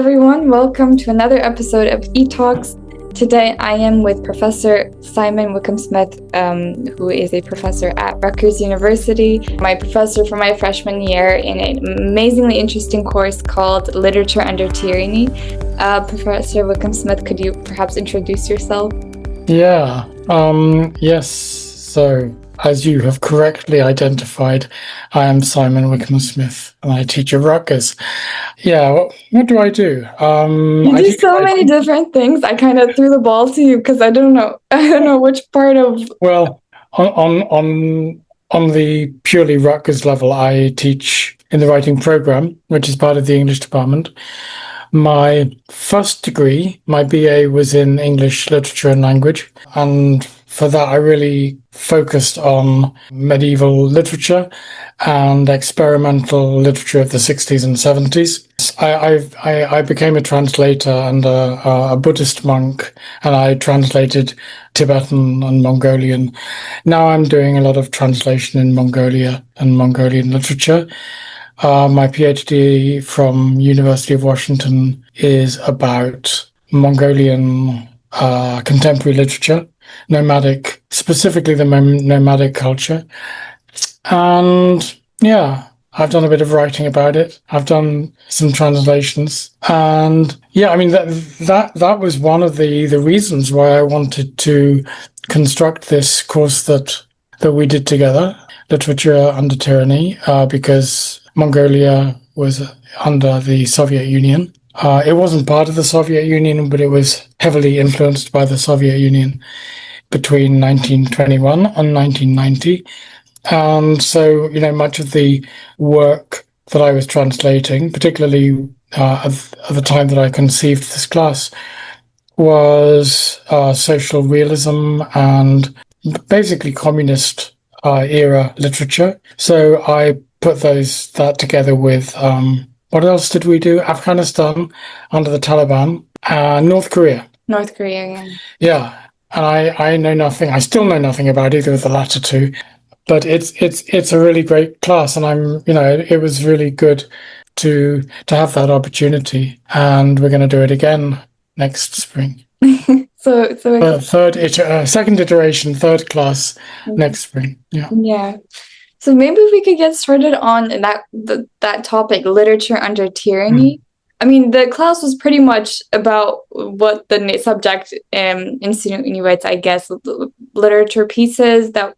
everyone. Welcome to another episode of eTalks. Today, I am with Professor Simon Wickhamsmith, who is a professor at Rutgers University, my professor for my freshman year in an amazingly interesting course called Literature Under Tyranny. Professor Wickhamsmith, could you perhaps introduce yourself? Yes. So, as you have correctly identified, I am Simon Wickhamsmith, and I teach at Rutgers. What do I do? You do so many different things. I kind of threw the ball to you because I don't know which part of. Well, on the purely Rutgers level, I teach in the writing program, which is part of the English department. My first degree, my BA, was in English literature and language, and for that I really focused on medieval literature and experimental literature of the 60s and 70s. I became a translator and a Buddhist monk, and I translated Tibetan and Mongolian. Now I'm doing a lot of translation in Mongolia and Mongolian literature. My PhD from University of Washington is about Mongolian contemporary literature, specifically the nomadic culture. And I've done a bit of writing about it. I've done some translations. And that was one of the reasons why I wanted to construct this course that we did together, Literature Under Tyranny, because Mongolia was under the Soviet Union. It wasn't part of the Soviet Union, but it was heavily influenced by the Soviet Union between 1921 and 1990. And so, much of the work that I was translating, particularly at the time that I conceived this class, was social realism and basically communist era literature. So I put that together with what else did we do? Afghanistan under the Taliban, North Korea. Yeah, and I know nothing. I still know nothing about either of the latter two, but it's a really great class, and it was really good to have that opportunity, and we're going to do it again next spring. Second iteration, third class next spring. Yeah. So maybe we could get started on that topic, literature under tyranny. I mean, the class was pretty much about what the subject insinuates, I guess, literature pieces that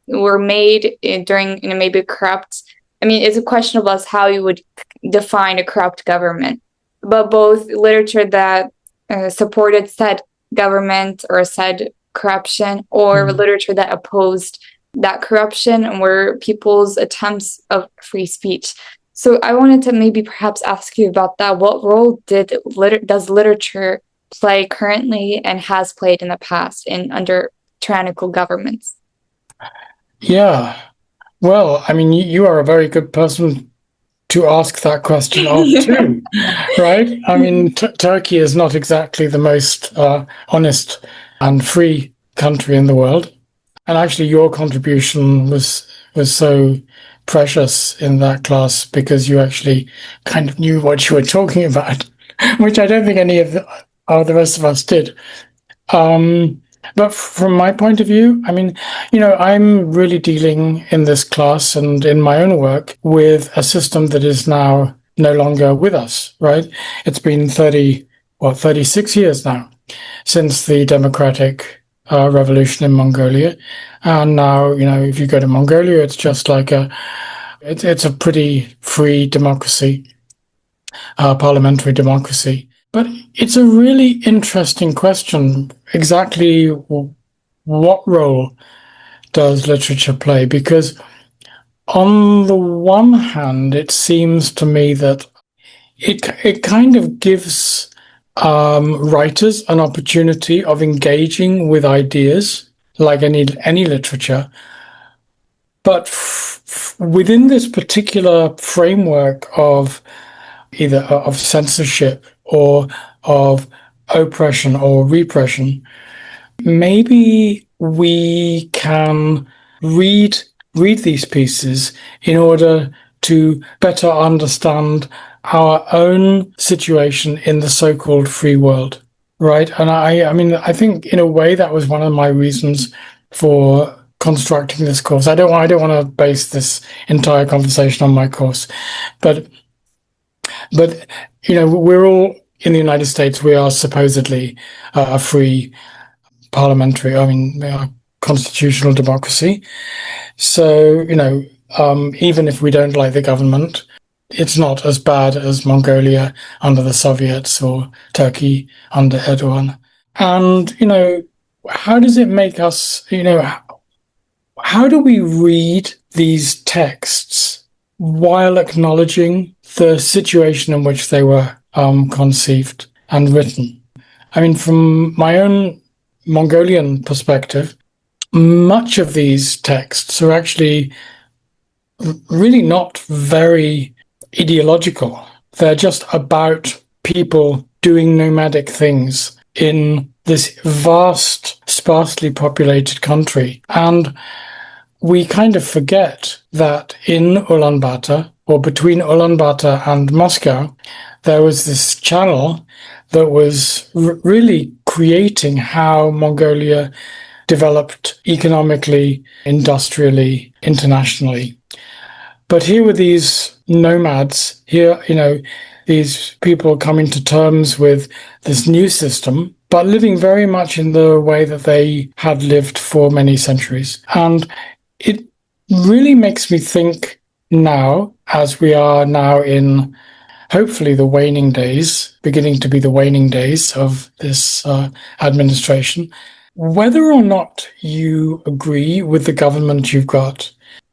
were made during maybe corrupt. I mean, it's a question of us how you would define a corrupt government, but both literature that supported said government or said corruption, or literature that opposed that corruption and were people's attempts of free speech. So I wanted to maybe perhaps ask you about that. What role does literature play currently and has played in the past under tyrannical governments? Yeah. Well, I mean, you are a very good person to ask that question of too, right? I mean, Turkey is not exactly the most honest and free country in the world. And actually, your contribution was so precious in that class because you actually kind of knew what you were talking about, which I don't think any of the rest of us did. But from my point of view, I mean, I'm really dealing in this class and in my own work with a system that is now no longer with us, right? It's been 36 years now since the democratic revolution in Mongolia, and now if you go to Mongolia, it's just like it's a pretty free democracy, parliamentary democracy. But it's a really interesting question. Exactly what role does literature play? Because on the one hand, it seems to me that it kind of gives writers an opportunity of engaging with ideas like any literature, but within this particular framework of either of censorship or of oppression or repression, maybe we can read these pieces in order to better understand our own situation in the so-called free world, right? And I mean, I think in a way that was one of my reasons for constructing this course. I don't want to base this entire conversation on my course, but we're all in the United States. We are supposedly a free parliamentary, constitutional democracy. So, even if we don't like the government, it's not as bad as Mongolia under the Soviets or Turkey under Erdogan. And, how does it make us, how do we read these texts while acknowledging the situation in which they were conceived and written? I mean, from my own Mongolian perspective, much of these texts are actually really not very ideological. They're just about people doing nomadic things in this vast, sparsely populated country. And we kind of forget that in Ulaanbaatar, or between Ulaanbaatar and Moscow, there was this channel that was really creating how Mongolia developed economically, industrially, internationally. But here were these nomads, these people coming to terms with this new system, but living very much in the way that they had lived for many centuries. And it really makes me think now, as we are now in hopefully the waning days, beginning to be the waning days of this administration, whether or not you agree with the government you've got,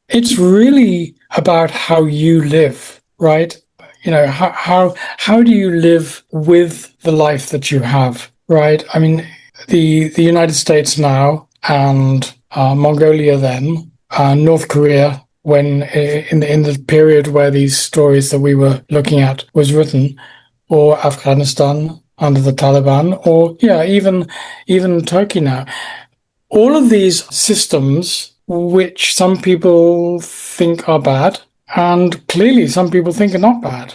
it's really about how you live, right? How do you live with the life that you have, right? I mean, the United States now and Mongolia then, North Korea when in the period where these stories that we were looking at was written, or Afghanistan under the Taliban, or even Turkey now. All of these systems, which some people think are bad, and clearly some people think are not bad,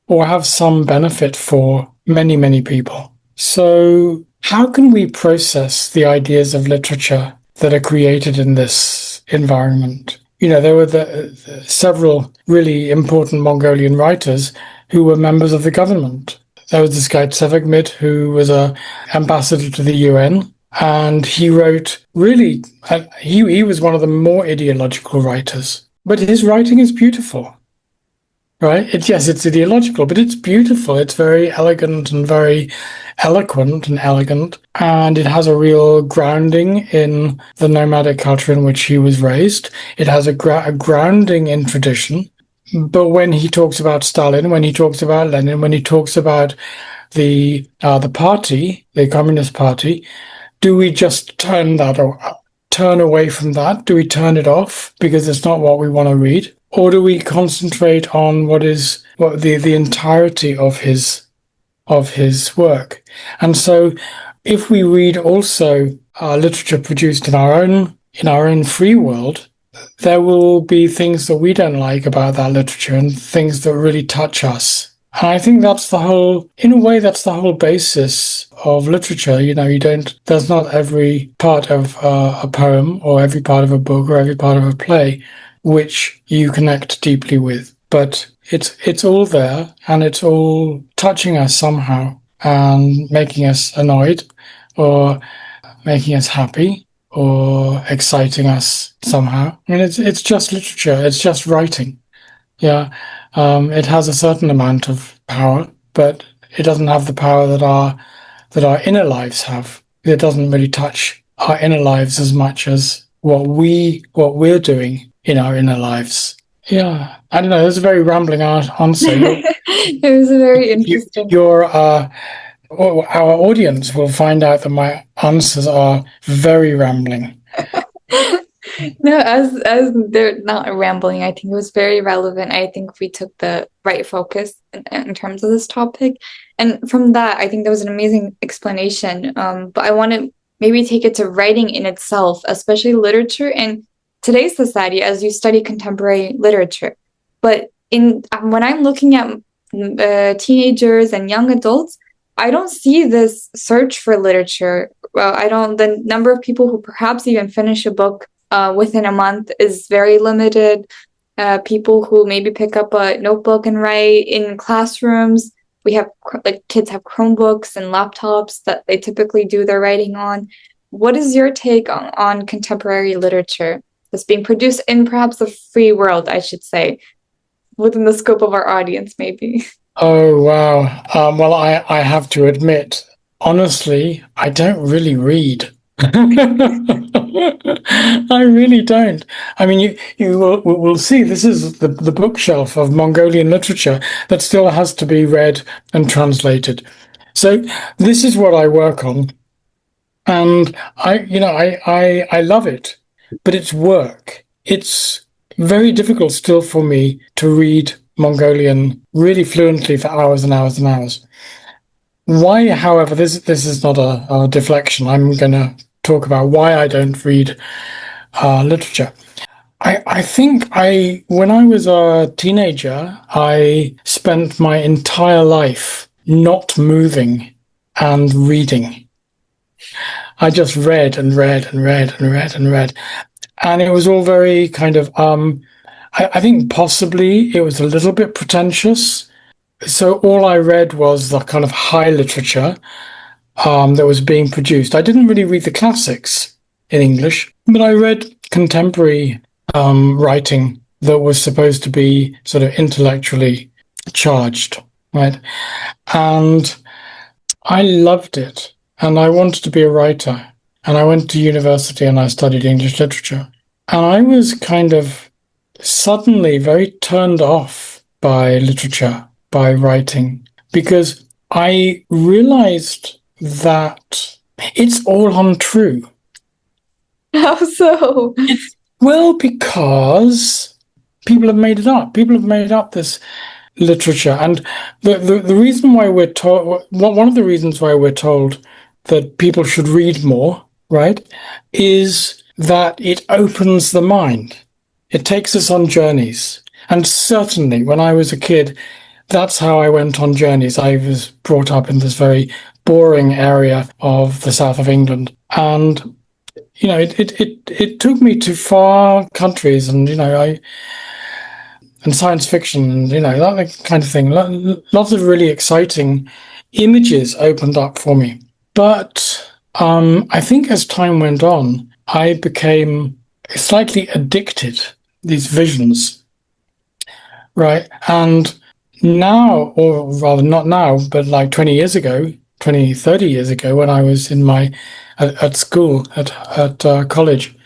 or have some benefit for many, many people. So how can we process the ideas of literature that are created in this environment? There were several really important Mongolian writers who were members of the government. There was this guy Tsevegmit, who was an ambassador to the UN, and he wrote really, he was one of the more ideological writers. But his writing is beautiful, right? Yes, it's ideological, but it's beautiful. It's very elegant and very eloquent and elegant, and it has a real grounding in the nomadic culture in which he was raised. It has a grounding in tradition. But when he talks about Stalin, when he talks about Lenin, when he talks about the party, the Communist Party, do we just turn away from that? Do we turn it off because it's not what we want to read? Or do we concentrate on what the entirety of his work? And so if we read also literature produced in our own free world, there will be things that we don't like about that literature and things that really touch us. And I think that's in a way, that's the whole basis of literature. There's not every part of a poem or every part of a book or every part of a play which you connect deeply with, but it's all there and it's all touching us somehow and making us annoyed or making us happy or exciting us somehow. I mean, it's just literature. It's just writing. Yeah. It has a certain amount of power, but it doesn't have the power that our inner lives have. It doesn't really touch our inner lives as much as what we're doing in our inner lives. Yeah, I don't know. That's a very rambling answer. It was very interesting. Our audience will find out that my answers are very rambling. No, as they're not rambling, I think it was very relevant. I think we took the right focus in terms of this topic. And from that, I think that was an amazing explanation. But I want to maybe take it to writing in itself, especially literature in today's society as you study contemporary literature. But in when I'm looking at teenagers and young adults, I don't see this search for literature. Well, I don't. The number of people who perhaps even finish a book within a month is very limited. People who maybe pick up a notebook and write in classrooms. We have like kids have Chromebooks and laptops that they typically do their writing on. What is your take on contemporary literature that's being produced in perhaps the free world, I should say, within the scope of our audience, maybe? Oh, wow. Well, I have to admit, honestly, I don't really read. I really don't. I mean, you will see this is the bookshelf of Mongolian literature that still has to be read and translated. So this is what I work on, and I love it, but it's work. It's very difficult still for me to read Mongolian really fluently for hours and hours and hours. Why, however, this is not a deflection. I'm going to talk about why I don't read literature. I think when I was a teenager, I spent my entire life not moving and reading. I just read and read and read and read and read. And it was all very kind of, I think possibly it was a little bit pretentious. So all I read was the kind of high literature that was being produced. I didn't really read the classics in English, but I read contemporary writing that was supposed to be sort of intellectually charged, right? And I loved it. And I wanted to be a writer. And I went to university and I studied English literature. And I was kind of suddenly very turned off by literature, by writing, because I realized that it's all untrue. How so? Well, because people have made it up. People have made up this literature. And the reason why we're told, one of the reasons why we're told that people should read more, right, is that it opens the mind. It takes us on journeys. And certainly when I was a kid, that's how I went on journeys. I was brought up in this very boring area of the south of England. And, you know, it took me to far countries and, and science fiction and, that kind of thing. Lots of really exciting images opened up for me. But I think as time went on, I became slightly addicted to these visions, right? And now, or rather not now, but like 20 years ago, 20, 30 years ago, when I was at school, at college,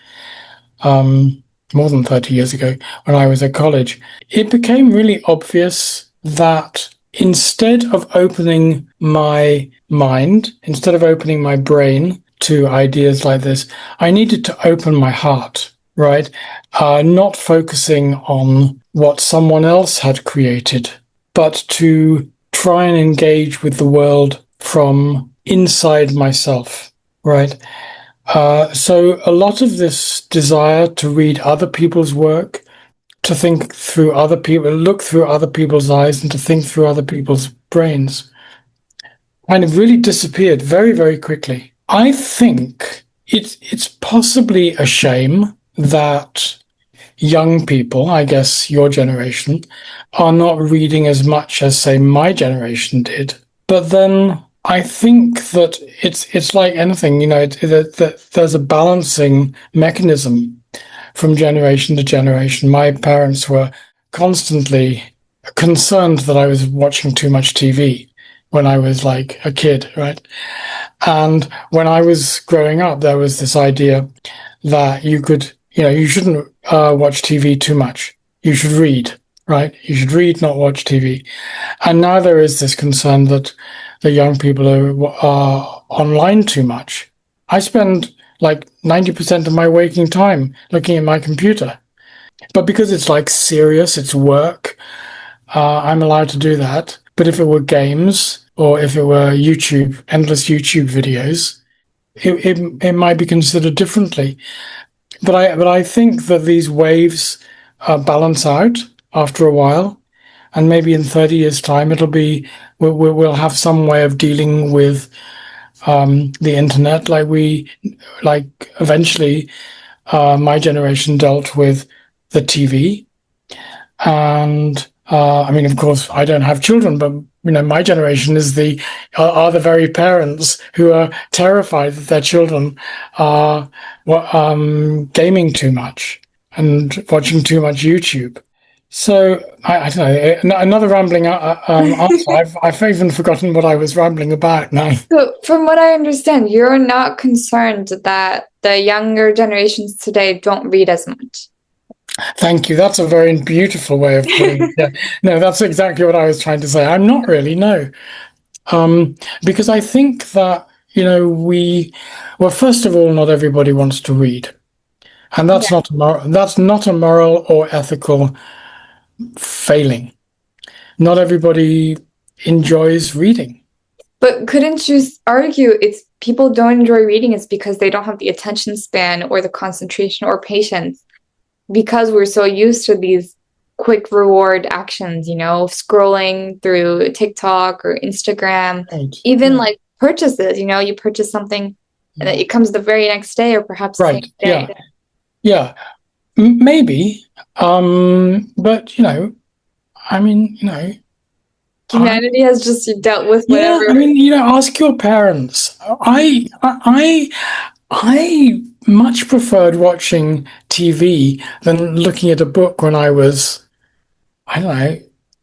more than 30 years ago, when I was at college, it became really obvious that instead of opening my mind, instead of opening my brain to ideas like this, I needed to open my heart, right? Not focusing on what someone else had created, but to try and engage with the world from inside myself, right? So a lot of this desire to read other people's work, to think through other people, look through other people's eyes, and to think through other people's brains, kind of really disappeared very, very quickly. I think it's possibly a shame that young people, I guess your generation, are not reading as much as, say, my generation did. But then I think that it's like anything, that there's a balancing mechanism from generation to generation. My parents were constantly concerned that I was watching too much TV when I was like a kid, right? And when I was growing up, there was this idea that you shouldn't watch TV too much. You should read, right? You should read, not watch TV. And now there is this concern that the young people are online too much. I spend like 90% of my waking time looking at my computer. But because it's like serious, it's work, I'm allowed to do that. But if it were games or if it were YouTube, endless YouTube videos, it might be considered differently. But I think that these waves balance out after a while. and maybe in 30 years' time, we'll have some way of dealing with the internet, like eventually my generation dealt with the TV. And I mean, of course, I don't have children, but my generation are the very parents who are terrified that their children are gaming too much and watching too much YouTube. So I don't know. Another rambling answer. I've even forgotten what I was rambling about now. So, from what I understand, you're not concerned that the younger generations today don't read as much. Thank you. That's a very beautiful way of putting it. Yeah. No, that's exactly what I was trying to say. I'm not really, no. Because I think that, well, first of all, not everybody wants to read. And that's not a moral or ethical failing. Not everybody enjoys reading. But couldn't you argue it's people don't enjoy reading is because they don't have the attention span or the concentration or patience because we're so used to these quick reward actions, scrolling through TikTok or Instagram, Right. even like purchases, you purchase something and it comes the very next day or perhaps the same day. Yeah. Maybe. But I mean, humanity has just dealt with whatever. Yeah, I mean, ask your parents. I much preferred watching TV than looking at a book when I was, I don't know,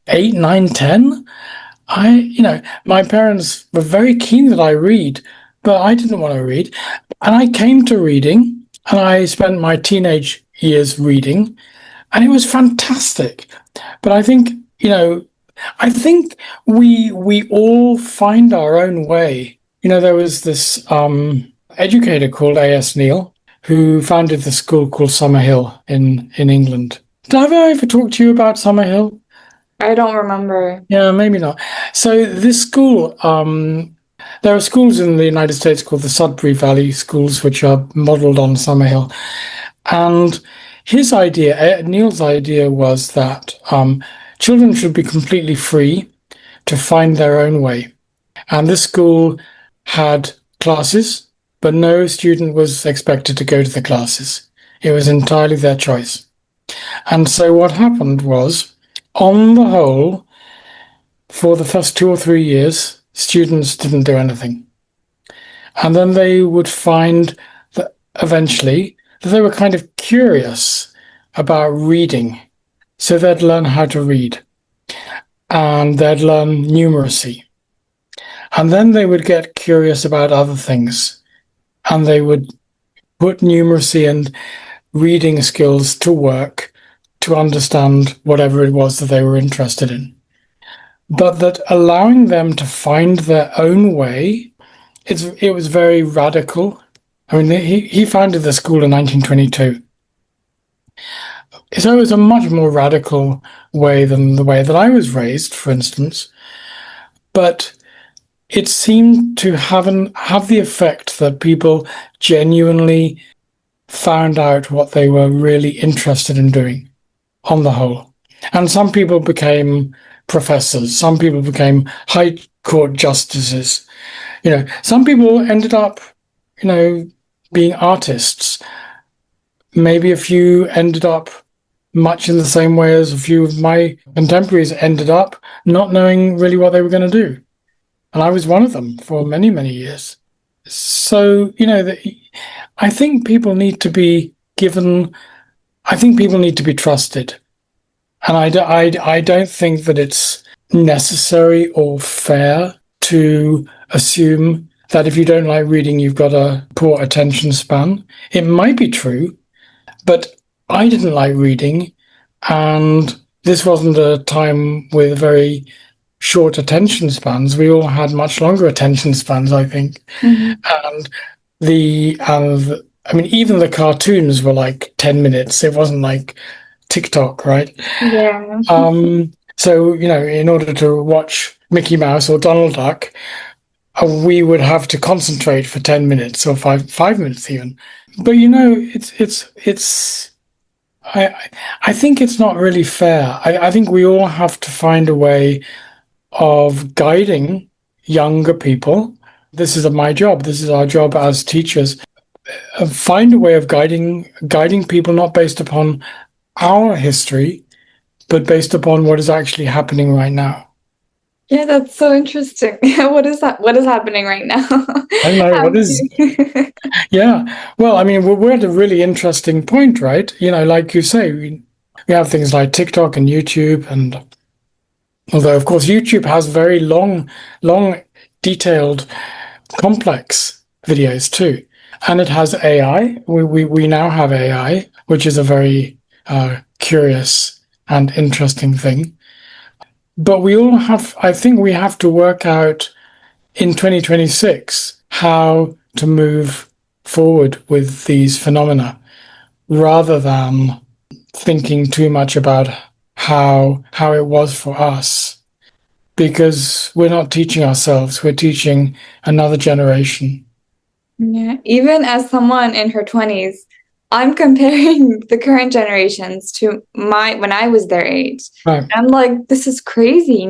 8, 9, 10. My parents were very keen that I read, but I didn't want to read. And I came to reading, and I spent my teenage years reading, and it was fantastic. But I think, we all find our own way. There was this educator called A.S. Neal who founded the school called Summerhill in England. Have I ever talked to you about Summerhill? I don't remember. Yeah, maybe not. So this school, there are schools in the United States called the Sudbury Valley Schools, which are modeled on Summerhill. And Neal's idea was that children should be completely free to find their own way. And this school had classes, but no student was expected to go to the classes. It was entirely their choice. And so what happened was, on the whole, for the first 2 or 3 years, students didn't do anything. And then they would find that eventually that they were kind of curious about reading. So they'd learn how to read. And they'd learn numeracy. And then they would get curious about other things. And they would put numeracy and reading skills to work to understand whatever it was that they were interested in. But that allowing them to find their own way, it was very radical. I mean, he founded the school in 1922. So it was a much more radical way than the way that I was raised, for instance. But it seemed to have the effect that people genuinely found out what they were really interested in doing, on the whole. And some people became professors. Some people became high court justices. Some people ended up, being artists. Maybe a few ended up much in the same way as a few of my contemporaries ended up, not knowing really what they were going to do. And I was one of them for many, many years. So, I think people need to be trusted. And I don't think that it's necessary or fair to assume that if you don't like reading, you've got a poor attention span. It might be true, but I didn't like reading, and this wasn't a time with very short attention spans. We all had much longer attention spans, I think. Mm-hmm. And even the cartoons were like 10 minutes. It wasn't like TikTok, right? Yeah. So, in order to watch Mickey Mouse or Donald Duck, we would have to concentrate for 10 minutes or five minutes even. But, I think it's not really fair. I think we all have to find a way of guiding younger people. This is my job. This is our job as teachers. Find a way of guiding people not based upon our history, but based upon what is actually happening right now. Yeah, that's so interesting. What is that? What is happening right now? I don't know How what would is. you? Yeah. Well, I mean, we're at a really interesting point, right? Like you say, we have things like TikTok and YouTube, and although of course YouTube has very long, detailed, complex videos too, and it has AI. We now have AI, which is a very curious and interesting thing. But I think we have to work out in 2026 how to move forward with these phenomena rather than thinking too much about how it was for us, because we're not teaching ourselves, we're teaching another generation. Yeah, even as someone in her 20s, I'm comparing the current generations to my when I was their age. Right, I'm like, this is crazy,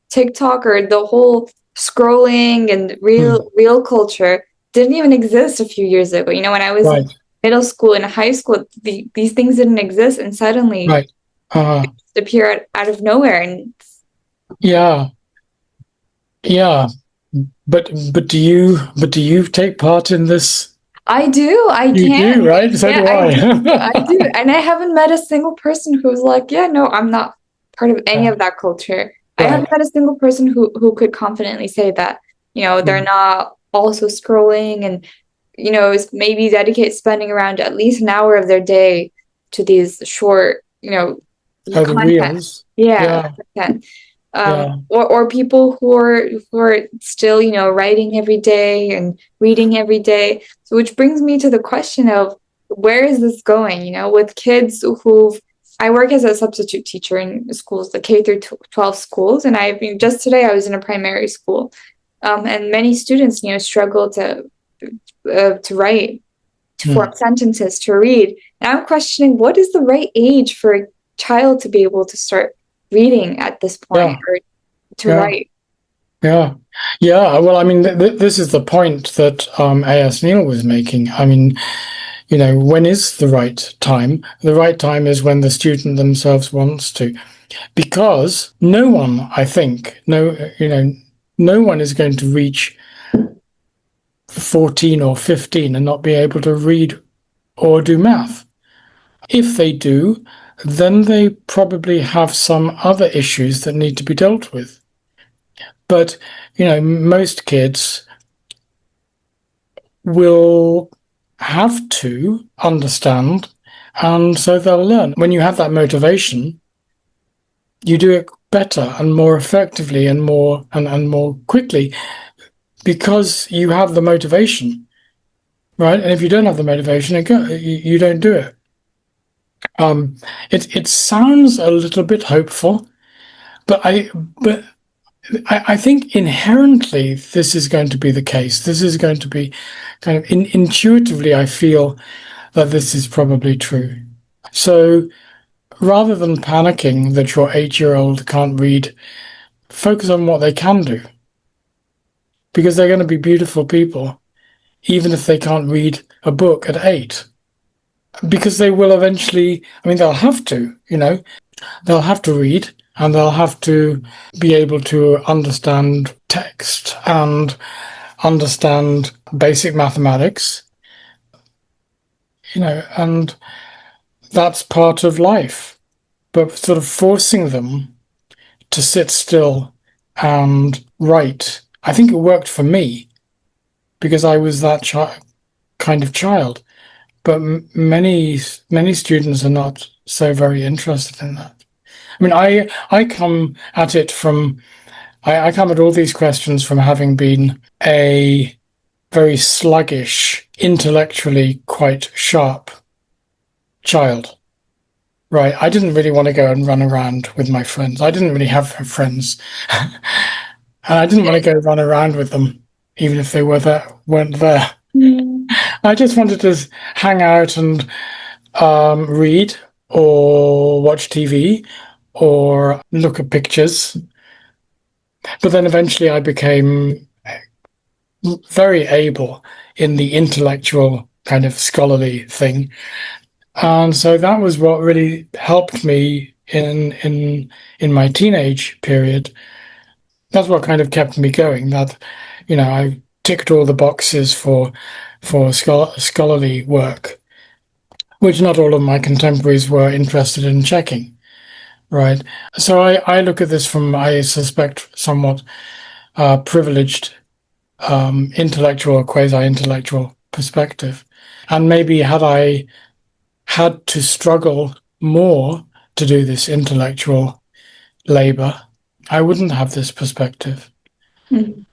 TikTok or the whole scrolling and mm, real culture didn't even exist a few years ago. When I was in right, middle school and high school, these things didn't exist, and suddenly right. uh, they appear out of nowhere. And yeah, yeah. But do you take part in this? I do, I You do, can. right? So Yeah, do I I. do. I do. And I haven't met a single person who's like, yeah, no, I'm not part of any Yeah, of that culture. I right. haven't met a single person who could confidently say that, they're Mm. not also scrolling and, maybe dedicate spending around at least an hour of their day to these short, Oh, the content. reels. Yeah, Yeah, content. yeah, Or people who are still, writing every day and reading every day. So which brings me to the question of where is this going? With kids who've I work as a substitute teacher in schools, the K through 12 schools, and just today I was in a primary school, and many students, struggle to write, to form mm, sentences, to read, and I'm questioning what is the right age for a child to be able to start reading at this point yeah, or to yeah, write. yeah, yeah. Well, I mean, this is the point that A.S. Neil was making. I mean, when is the right time? The right time is when the student themselves wants to, because no one, I think, no one is going to reach 14 or 15 and not be able to read or do math. If they do, then they probably have some other issues that need to be dealt with. But, most kids will have to understand, and so they'll learn. When you have that motivation, you do it better and more effectively and more quickly because you have the motivation, right? And if you don't have the motivation, you don't do it. It sounds a little bit hopeful, but I think inherently this is going to be the case. This is going to be kind of intuitively, I feel that this is probably true. So rather than panicking that your 8-year-old can't read, focus on what they can do, because they're going to be beautiful people, even if they can't read a book at 8. Because they will eventually, I mean, they'll have to, they'll have to read and they'll have to be able to understand text and understand basic mathematics, and that's part of life. But sort of forcing them to sit still and write, I think it worked for me because I was that kind of child. But many students are not so very interested in that. I mean, I come at it from I come at all these questions from having been a very sluggish, intellectually quite sharp child. Right. I didn't really want to go and run around with my friends. I didn't really have friends. And I didn't want to go run around with them, even if they weren't there. Mm. I just wanted to hang out and read or watch TV or look at pictures. But then eventually I became very able in the intellectual kind of scholarly thing. And so that was what really helped me in my teenage period. That's what kind of kept me going. That, I ticked all the boxes for scholarly work, which not all of my contemporaries were interested in checking. Right. So I look at this from, I suspect, somewhat privileged intellectual or quasi-intellectual perspective. And maybe had I had to struggle more to do this intellectual labor, I wouldn't have this perspective. Mhm.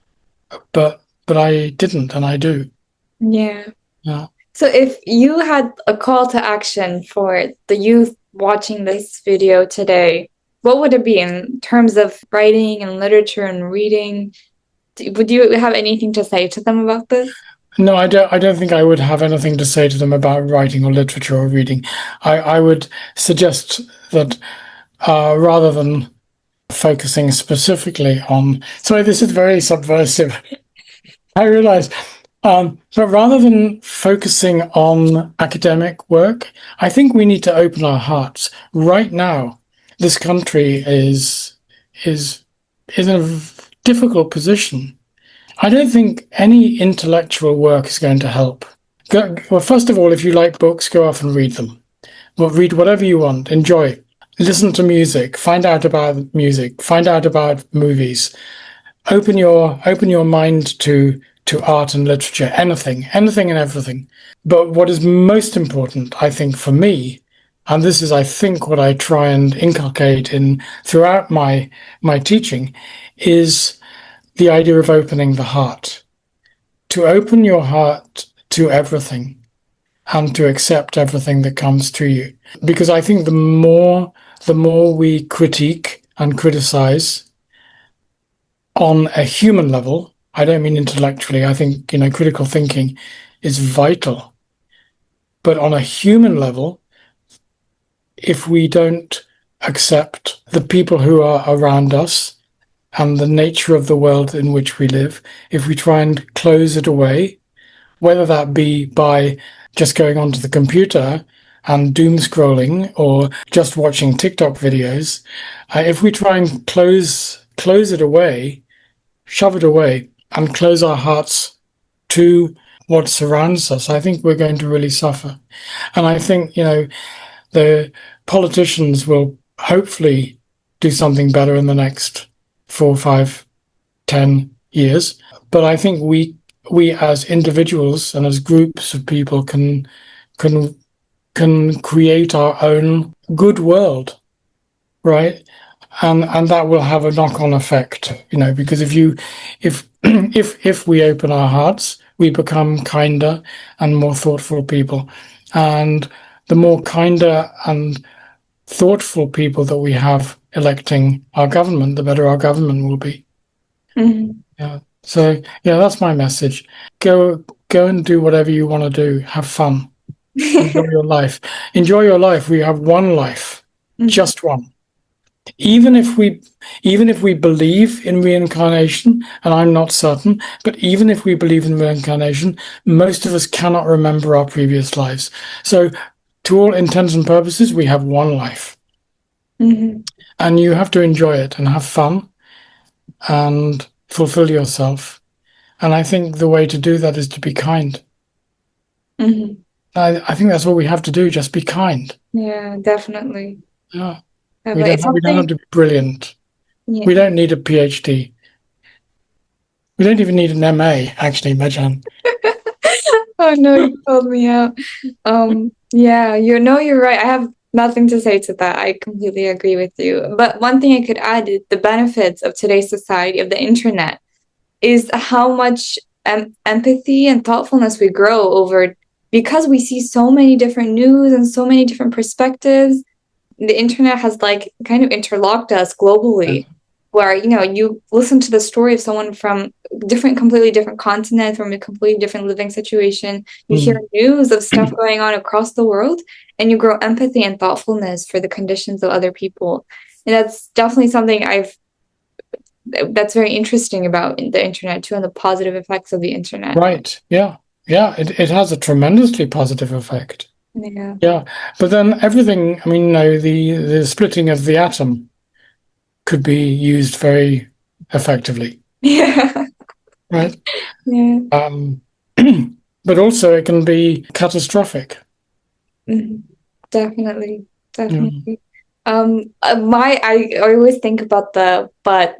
But I didn't, and I do. Yeah. Yeah. So if you had a call to action for the youth watching this video today, what would it be in terms of writing and literature and reading? Would you have anything to say to them about this? No, I don't. I don't think I would have anything to say to them about writing or literature or reading. I would suggest that rather than focusing specifically on, sorry, this is very subversive. I realize, but rather than focusing on academic work, I think we need to open our hearts. Right now, this country is in a difficult position. I don't think any intellectual work is going to help. Well, first of all, if you like books, go off and read them. Well, read whatever you want, enjoy. Listen to music, find out about music, find out about movies. Open your mind to art and literature, anything and everything. But what is most important, I think, for me, and this is, I think, what I try and inculcate in throughout my teaching, is the idea of opening the heart. To open your heart to everything and to accept everything that comes to you. Because I think the more we critique and criticize on a human level, I don't mean intellectually, I think, critical thinking is vital. But on a human level, if we don't accept the people who are around us and the nature of the world in which we live, if we try and close it away, whether that be by just going onto the computer and doom scrolling or just watching TikTok videos, if we try and close it away, shove it away, and close our hearts to what surrounds us, I think we're going to really suffer. And I think, the politicians will hopefully do something better in the next 4, 5, 10 years. But I think we as individuals and as groups of people can create our own good world, right? And that will have a knock-on effect, because if we open our hearts, we become kinder and more thoughtful people. And the more kinder and thoughtful people that we have electing our government, the better our government will be. Mm-hmm. Yeah. So yeah, that's my message. Go and do whatever you want to do. Have fun. Enjoy your life. Enjoy your life. We have one life, just one. Even if we believe in reincarnation, and I'm not certain, but even if we believe in reincarnation, most of us cannot remember our previous lives. So to all intents and purposes, we have one life. Mm-hmm. And you have to enjoy it and have fun and fulfill yourself. And I think the way to do that is to be kind. Mm-hmm. I think that's what we have to do, just be kind. Yeah, definitely. Yeah. Yeah, We but it's don't have to be brilliant. yeah. We don't need a PhD. We don't even need an MA, actually, Mercan. Oh no, you called me out. Yeah, you're right. I have nothing to say to that. I completely agree with you. But one thing I could add is the benefits of today's society, of the internet, is how much empathy and thoughtfulness we grow over because we see so many different news and so many different perspectives. The internet has like kind of interlocked us globally, where you listen to the story of someone from completely different continent, from a completely different living situation. You hear news of stuff going on across the world, and you grow empathy and thoughtfulness for the conditions of other people. And that's definitely something that's very interesting about the internet too, and the positive effects of the internet. Right. Yeah. Yeah. It has a tremendously positive effect. Yeah. Yeah. But then everything, I mean, the splitting of the atom could be used very effectively. Yeah. Right. Yeah. But also it can be catastrophic. Definitely. Yeah. Definitely. I always think about the but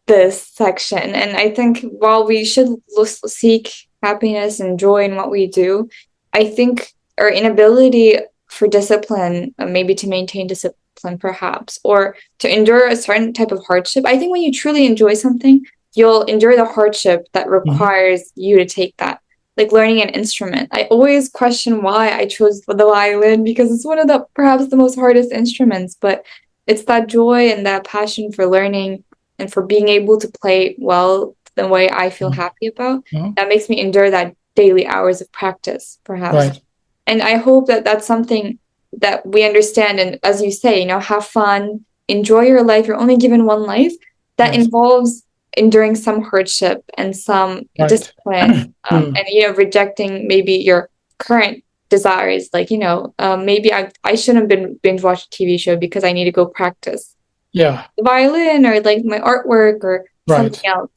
this section, and I think while we should seek happiness and joy in what we do, I think our inability for discipline, maybe to maintain discipline perhaps, or to endure a certain type of hardship. I think when you truly enjoy something, you'll endure the hardship that requires you to take that. Like learning an instrument. I always question why I chose the violin, because it's one of the perhaps the most hardest instruments, but it's that joy and that passion for learning and for being able to play well the way I feel happy about that makes me endure that daily hours of practice, perhaps. Right. And I hope that that's something that we understand. And as you say, have fun, enjoy your life. You're only given one life. That involves enduring some hardship and some discipline, and rejecting maybe your current desires. Like maybe I shouldn't binge watch a TV show because I need to go practice the violin or like my artwork or something else.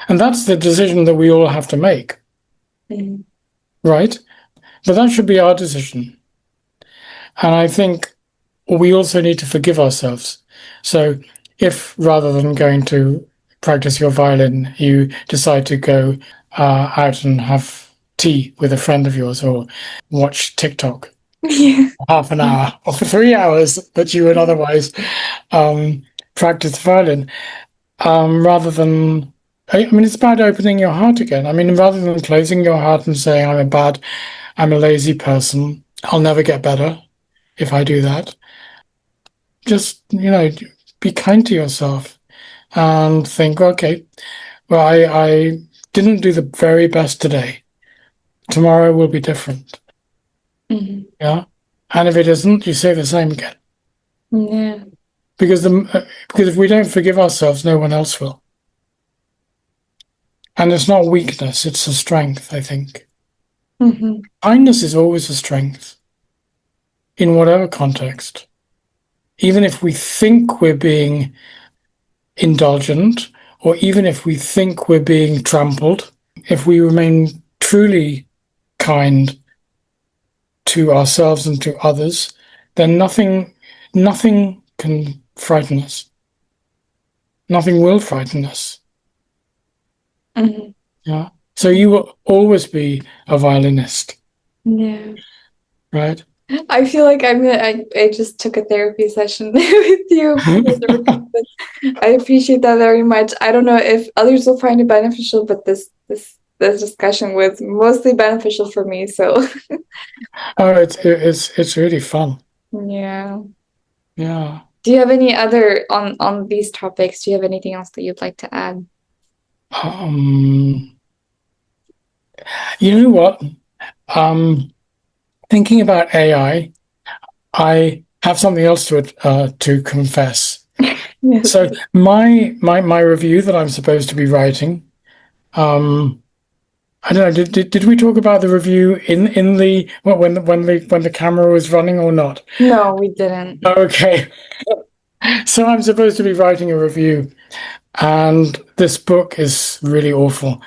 And that's the decision that we all have to make. Right? But that should be our decision. And I think we also need to forgive ourselves. So if rather than going to practice your violin, you decide to go out and have tea with a friend of yours or watch TikTok half an hour or for 3 hours that you would otherwise practice violin, rather than, I mean, it's about opening your heart again. I mean, rather than closing your heart and saying, I'm a lazy person, I'll never get better if I do that. Just, be kind to yourself and think, okay, well, I didn't do the very best today. Tomorrow will be different. Yeah. And if it isn't, you say the same again. Yeah. Because if we don't forgive ourselves, no one else will. And it's not weakness, it's a strength, I think. Kindness is always a strength in whatever context. Even if we think we're being indulgent, or even if we think we're being trampled, if we remain truly kind to ourselves and to others, then nothing can frighten us. Nothing will frighten us. Yeah. So you will always be a violinist. Yeah. Right? I feel like I just took a therapy session with you. I appreciate that very much. I don't know if others will find it beneficial, but this discussion was mostly beneficial for me. So it's really fun. Yeah. Yeah. Do you have any other on these topics? Do you have anything else that you'd like to add? You know what? Thinking about AI, I have something else to confess. Yes. So my review that I'm supposed to be writing, I don't know. Did we talk about the review in the when the camera was running or not? No, we didn't. Okay. So I'm supposed to be writing a review, and this book is really awful.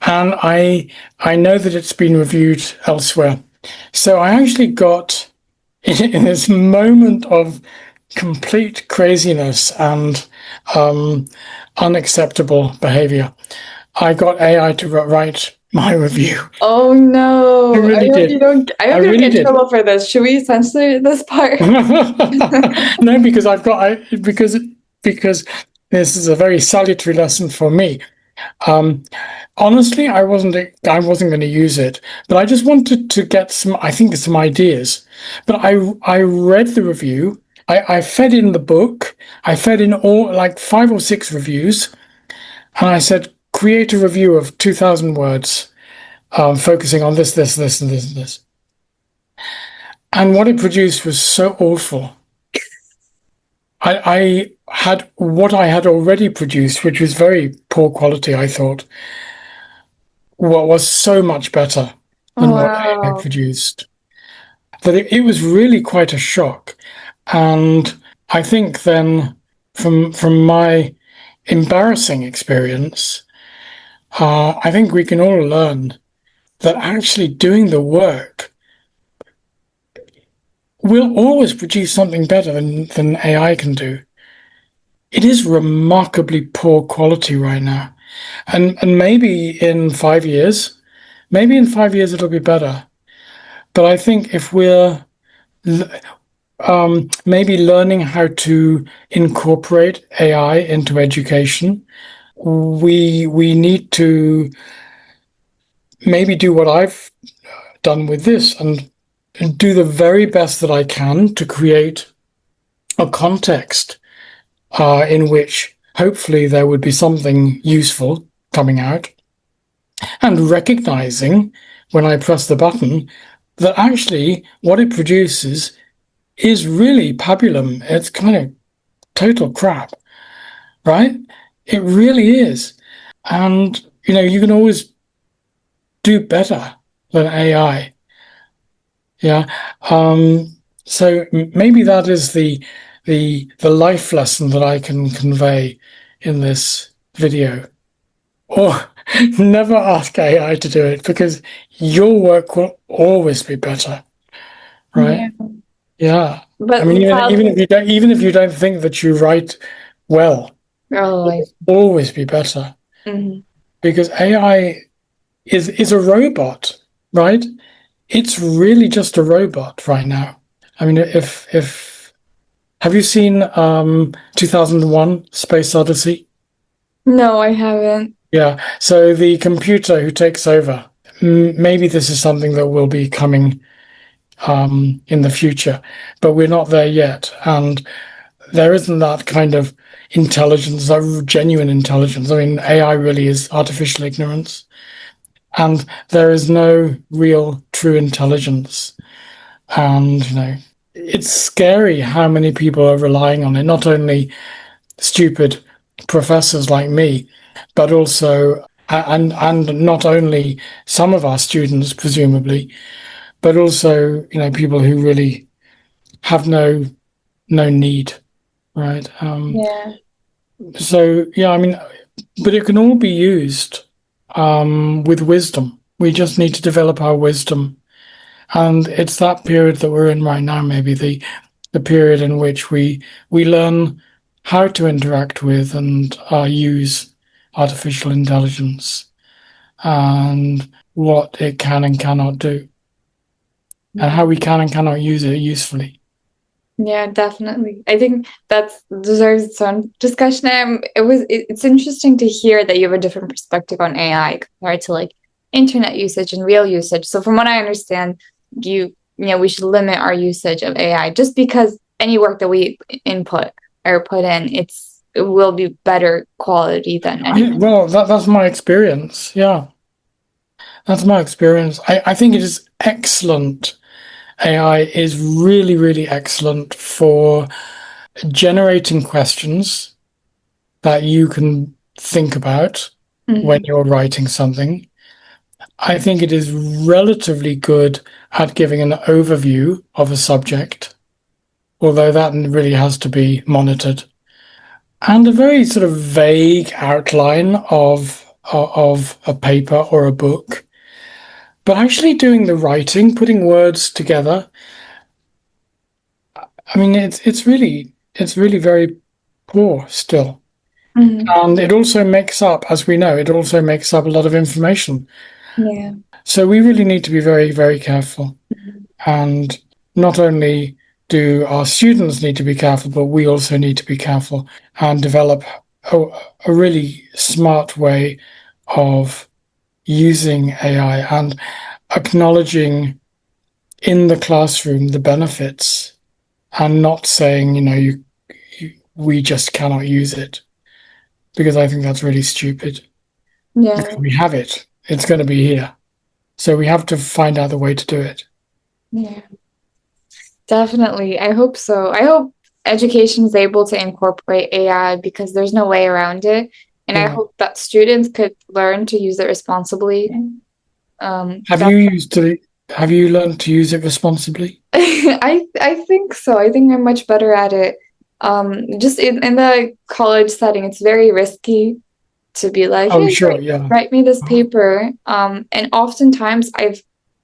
And I know that it's been reviewed elsewhere. So I actually got, in this moment of complete craziness and unacceptable behavior, I got AI to write my review. Oh no! I really did. I hope you don't get in trouble for this. Should we censor this part? No, because because this is a very salutary lesson for me. Honestly, I wasn't going to use it, but I just wanted to get some ideas. But I read the review. I fed in the book. I fed in all like 5 or 6 reviews, and I said, create a review of 2,000 words, focusing on this, and this. And what it produced was so awful. I had what I had already produced, which was very poor quality, I thought, what was so much better Oh, than what AI wow. produced, that it was really quite a shock. And I think then from my embarrassing experience, I think we can all learn that actually doing the work will always produce something better than AI can do. It is remarkably poor quality right now. And maybe in 5 years it'll be better. But I think if we're maybe learning how to incorporate AI into education, we need to maybe do what I've done with this and do the very best that I can to create a context in which hopefully there would be something useful coming out, and recognizing when I press the button that actually what it produces is really pabulum. It's kind of total crap, right? It really is. And, you can always do better than AI. Yeah. So maybe that is the life lesson that I can convey in this video. Or never ask AI to do it, because your work will always be better, right? Yeah. Yeah. I But mean, cloud, even if you don't think that you write well, oh, it will always be better, mhm. because AI is a robot, right? It's really just a robot right now. I mean, if have you seen 2001 Space Odyssey? No, I haven't. Yeah. So the computer who takes over, maybe this is something that will be coming in the future, but we're not there yet. And there isn't that kind of intelligence, that genuine intelligence. I mean, AI really is artificial ignorance, and there is no real true intelligence. And, it's scary how many people are relying on it, not only stupid professors like me, but also, and not only some of our students, presumably, but also, people who really have no need, right? Yeah. So yeah, I mean, but it can all be used with wisdom. We just need to develop our wisdom, and it's that period that we're in right now. Maybe the period in which we learn how to interact with and use artificial intelligence and what it can and cannot do, and how we can and cannot use it usefully. Yeah, definitely. I think that deserves its own discussion. It's interesting to hear that you have a different perspective on AI compared to like internet usage and real usage. So from what I understand, we should limit our usage of AI just because any work that we input or put in, it will be better quality than any. Well, that's my experience. Yeah, that's my experience. I think it is excellent. AI is really, really excellent for generating questions that you can think about when Mhm. you're writing something. I think it is relatively good at giving an overview of a subject, although that really has to be monitored, and a very sort of vague outline of a paper or a book. But actually doing the writing, putting words together, I mean, it's really very poor still. Mhm. And it also makes up, as we know, it also makes up a lot of information. Yeah. So we really need to be very, very careful. And not only do our students need to be careful, but we also need to be careful and develop a, a really smart way of using AI and acknowledging in the classroom the benefits, and not saying, we just cannot use it, because I think that's really stupid. Because Yeah. we have it, it's going to be here. So we have to find out the way to do it. Yeah. Definitely. I hope so. I hope education is able to incorporate AI because there's no way around it. And I Yeah. hope that students could learn to use it responsibly. Have That you used it? Have you learned to use it responsibly? I think so. I think I'm much better at it. Just in the college setting, it's very risky to be like, Oh, hey, sure. Yeah. write me this paper. And oftentimes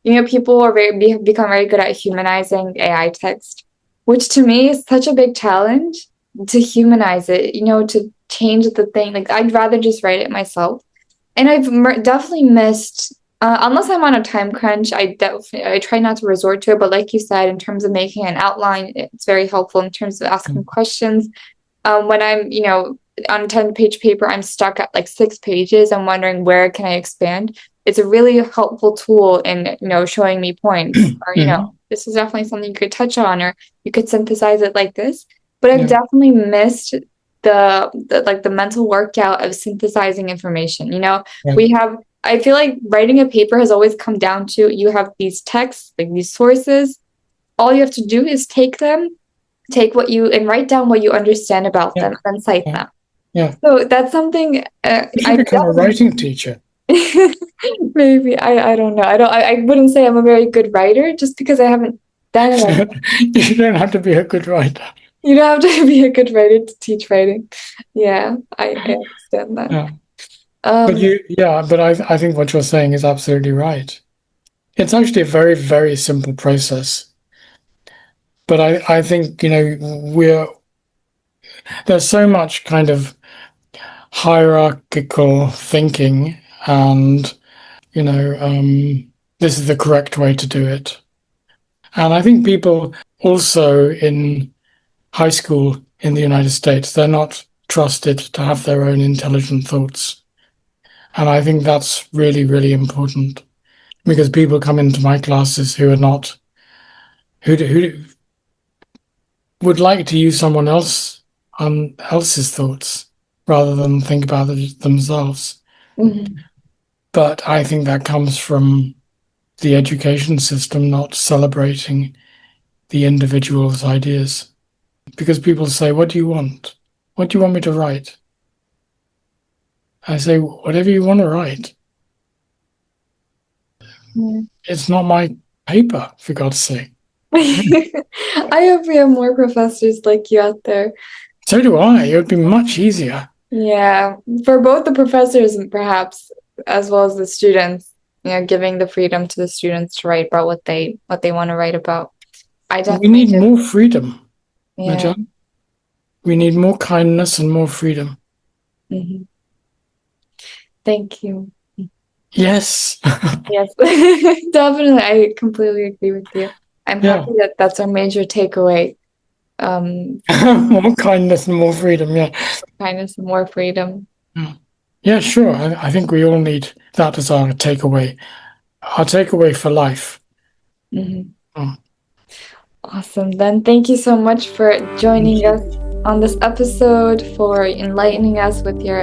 people are become very good at humanizing AI text, which to me is such a big challenge to humanize it, to change the thing. Like I'd rather just write it myself. And definitely missed, unless I'm on a time crunch, I try not to resort to it. But like you said, in terms of making an outline, it's very helpful in terms of asking Mm, questions. When I'm, on a 10-page paper, I'm stuck at like 6 pages. I'm wondering where can I expand. It's a really helpful tool in, showing me points or, mhm. this is definitely something you could touch on or you could synthesize it like this. But I've Yeah. definitely missed the mental workout of synthesizing information. Yeah. We have, I feel like writing a paper has always come down to you have these texts, like these sources. All you have to do is take what you and write down what you understand about Yeah. them and then cite Yeah. them. Yeah. So that's something You should I become a writing teacher. maybe I don't know. I wouldn't say I'm a very good writer just because I haven't done it. You don't have to be a good writer. You don't have to be a good writer to teach writing. Yeah, I understand that. Yeah. Um, But I think what you're saying is absolutely right. It's actually a very, very simple process. But I think, there's so much kind of hierarchical thinking and, this is the correct way to do it. And I think people also in high school in the United States, they're not trusted to have their own intelligent thoughts. And I think that's really, really important because people come into my classes who are not, who would like to use someone else's thoughts rather than think about it themselves. mhm, But I think that comes from the education system not celebrating the individual's ideas. Because people say, "What do you want? What do you want me to write?" I say, "Whatever you want to write. yeah. It's not my paper, for God's sake." I hope we have more professors like you out there. So do I. It would be much easier. Yeah, for both the professors and perhaps as well as the students, giving the freedom to the students to write about what they want to write about. I We definitely need do. more freedom, Yeah. Najan. We need more kindness and more freedom. Mhm. Thank you. Yes. Yes, definitely. I completely agree with you. I'm Yeah. happy that that's our major takeaway. Um, More kindness and more freedom. Yeah. Kindness and more freedom. Yeah, yeah, sure. I think we all need that as our takeaway for life. Mhm. Oh, Awesome. Then thank you so much for thank joining you. us on this episode, for enlightening us with your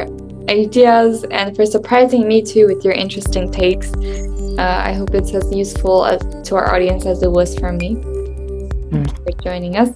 ideas, and for surprising me too with your interesting takes. I hope it's as useful to our audience as it was for me. Thank Mm. you for joining us.